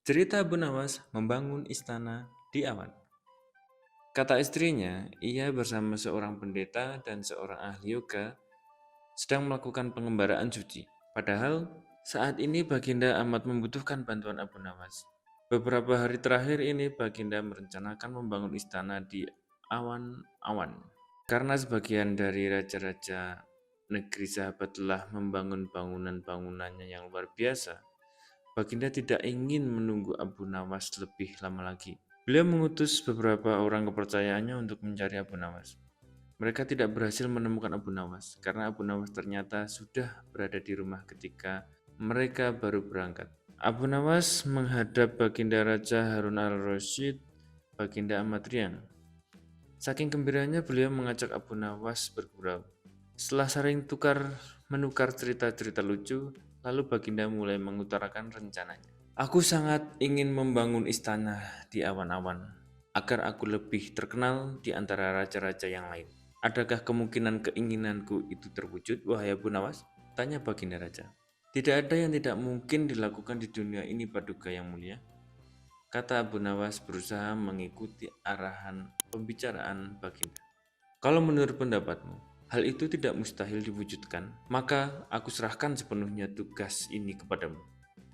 Cerita Abu Nawas membangun istana di awan. Kata istrinya, ia bersama seorang pendeta dan seorang ahli yoga sedang melakukan pengembaraan suci. Padahal saat ini Baginda amat membutuhkan bantuan Abu Nawas. Beberapa hari terakhir ini Baginda merencanakan membangun istana di awan-awan. Karena sebagian dari raja-raja negeri sahabat telah membangun bangunan-bangunannya yang luar biasa, Baginda tidak ingin menunggu Abu Nawas lebih lama lagi. Beliau mengutus beberapa orang kepercayaannya untuk mencari Abu Nawas. Mereka tidak berhasil menemukan Abu Nawas karena Abu Nawas ternyata sudah berada di rumah ketika mereka baru berangkat. Abu Nawas menghadap Baginda Raja Harun al-Rasyid, Baginda amat riang. Saking gembiranya beliau mengajak Abu Nawas bergurau. Setelah saling menukar cerita-cerita lucu, lalu Baginda mulai mengutarakan rencananya. Aku sangat ingin membangun istana di awan-awan, agar aku lebih terkenal di antara raja-raja yang lain. Adakah kemungkinan keinginanku itu terwujud, wahai Abu Nawas? Tanya Baginda Raja. Tidak ada yang tidak mungkin dilakukan di dunia ini, Paduka yang mulia. Kata Abu Nawas berusaha mengikuti arahan pembicaraan Baginda. Kalau menurut pendapatmu, hal itu tidak mustahil diwujudkan, maka aku serahkan sepenuhnya tugas ini kepadamu,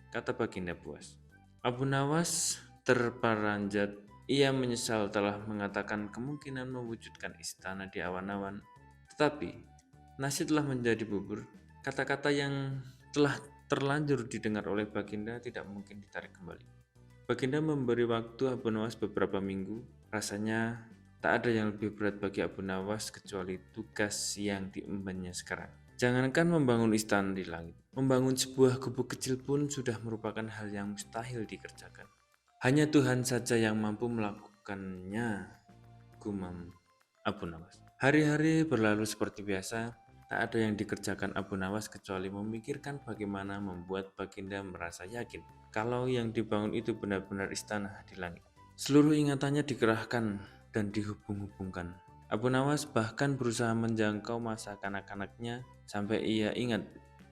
kata Baginda puas. Abu Nawas terperanjat. Ia menyesal telah mengatakan kemungkinan mewujudkan istana di awan-awan. Tetapi, nasi telah menjadi bubur. Kata-kata yang telah terlanjur didengar oleh Baginda tidak mungkin ditarik kembali. Baginda memberi waktu Abu Nawas beberapa minggu. Rasanya tak ada yang lebih berat bagi Abu Nawas kecuali tugas yang diembannya sekarang. Jangankan membangun istana di langit, membangun sebuah gubuk kecil pun sudah merupakan hal yang mustahil dikerjakan. Hanya Tuhan saja yang mampu melakukannya, gumam Abu Nawas. Hari-hari berlalu seperti biasa, tak ada yang dikerjakan Abu Nawas kecuali memikirkan bagaimana membuat Baginda merasa yakin kalau yang dibangun itu benar-benar istana di langit. Seluruh ingatannya dikerahkan dan dihubung-hubungkan. Abu Nawas bahkan berusaha menjangkau masa kanak-kanaknya sampai ia ingat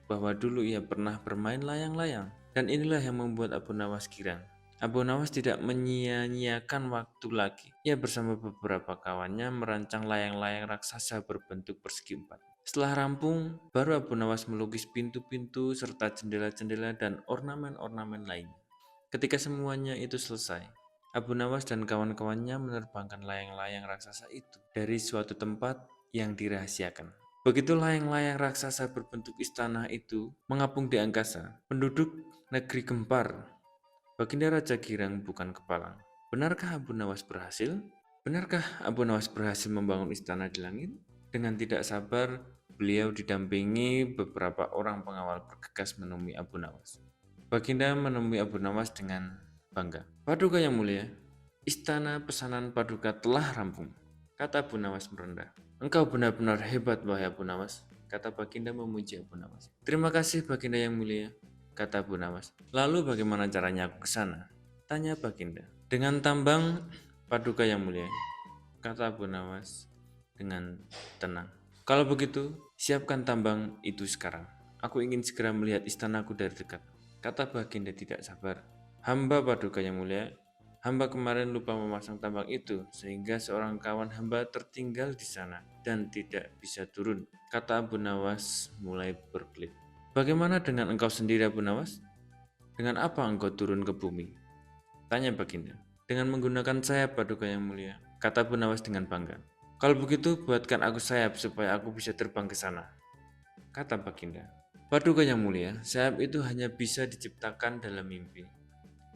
bahwa dulu ia pernah bermain layang-layang. Dan inilah yang membuat Abu Nawas girang. Abu Nawas tidak menyia-nyiakan waktu lagi. Ia bersama beberapa kawannya merancang layang-layang raksasa berbentuk persegi empat. Setelah rampung, baru Abu Nawas melukis pintu-pintu serta jendela-jendela dan ornamen-ornamen lainnya. Ketika semuanya itu selesai, Abu Nawas dan kawan-kawannya menerbangkan layang-layang raksasa itu dari suatu tempat yang dirahasiakan. Begitu layang-layang raksasa berbentuk istana itu mengapung di angkasa, penduduk negeri gempar. Baginda Raja girang bukan kepala. Benarkah Abu Nawas berhasil? Benarkah Abu Nawas berhasil membangun istana di langit? Dengan tidak sabar, beliau didampingi beberapa orang pengawal bergegas menemui Abu Nawas. Baginda menemui Abu Nawas dengan bangga. Paduka yang mulia, istana pesanan Paduka telah rampung, kata Abu Nawas merendah. Engkau benar-benar hebat, wahai Abu Nawas, kata Baginda memuji Abu Nawas. Terima kasih Baginda yang mulia, kata Abu Nawas. Lalu bagaimana caranya aku ke sana? Tanya Baginda. Dengan tambang, Paduka yang mulia, kata Abu Nawas dengan tenang. Kalau begitu, siapkan tambang itu sekarang. Aku ingin segera melihat istanaku dari dekat, kata Baginda tidak sabar. Hamba Paduka yang mulia, hamba kemarin lupa memasang tambang itu sehingga seorang kawan hamba tertinggal di sana dan tidak bisa turun, kata Abu Nawas mulai berkelit. Bagaimana dengan engkau sendiri Abu Nawas? Dengan apa engkau turun ke bumi? Tanya Baginda. Dengan menggunakan sayap Paduka yang mulia, kata Abu Nawas dengan bangga. Kalau begitu buatkan aku sayap supaya aku bisa terbang ke sana, kata Baginda. Paduka yang mulia, sayap itu hanya bisa diciptakan dalam mimpi,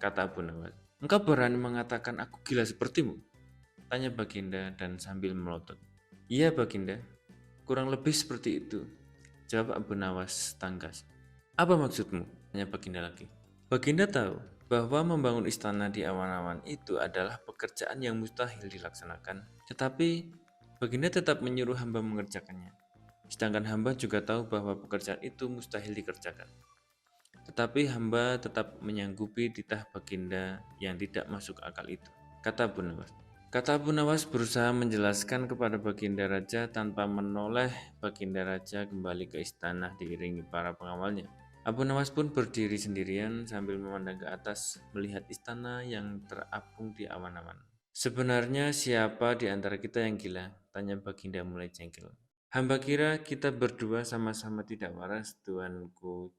kata Abu Nawas. Engkau berani mengatakan aku gila sepertimu? Tanya Baginda dan sambil melotot. Iya Baginda, kurang lebih seperti itu, jawab Abu Nawas tanggas. Apa maksudmu? Tanya Baginda lagi. Baginda tahu bahwa membangun istana di awan-awan itu adalah pekerjaan yang mustahil dilaksanakan. Tetapi Baginda tetap menyuruh hamba mengerjakannya. Sedangkan hamba juga tahu bahwa pekerjaan itu mustahil dikerjakan. Tetapi hamba tetap menyanggupi titah Baginda yang tidak masuk akal itu, kata Abu Nawas. Kata Abu Nawas berusaha menjelaskan kepada Baginda Raja tanpa menoleh. Baginda Raja kembali ke istana diiringi para pengawalnya. Abu Nawas pun berdiri sendirian sambil memandang ke atas, melihat istana yang terapung di awan-awan. Sebenarnya siapa di antara kita yang gila? Tanya Baginda mulai jengkel. Hamba kira kita berdua sama-sama tidak waras, tuanku,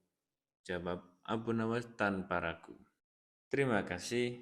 jawab Abu Nawas tanpa ragu. Terima kasih.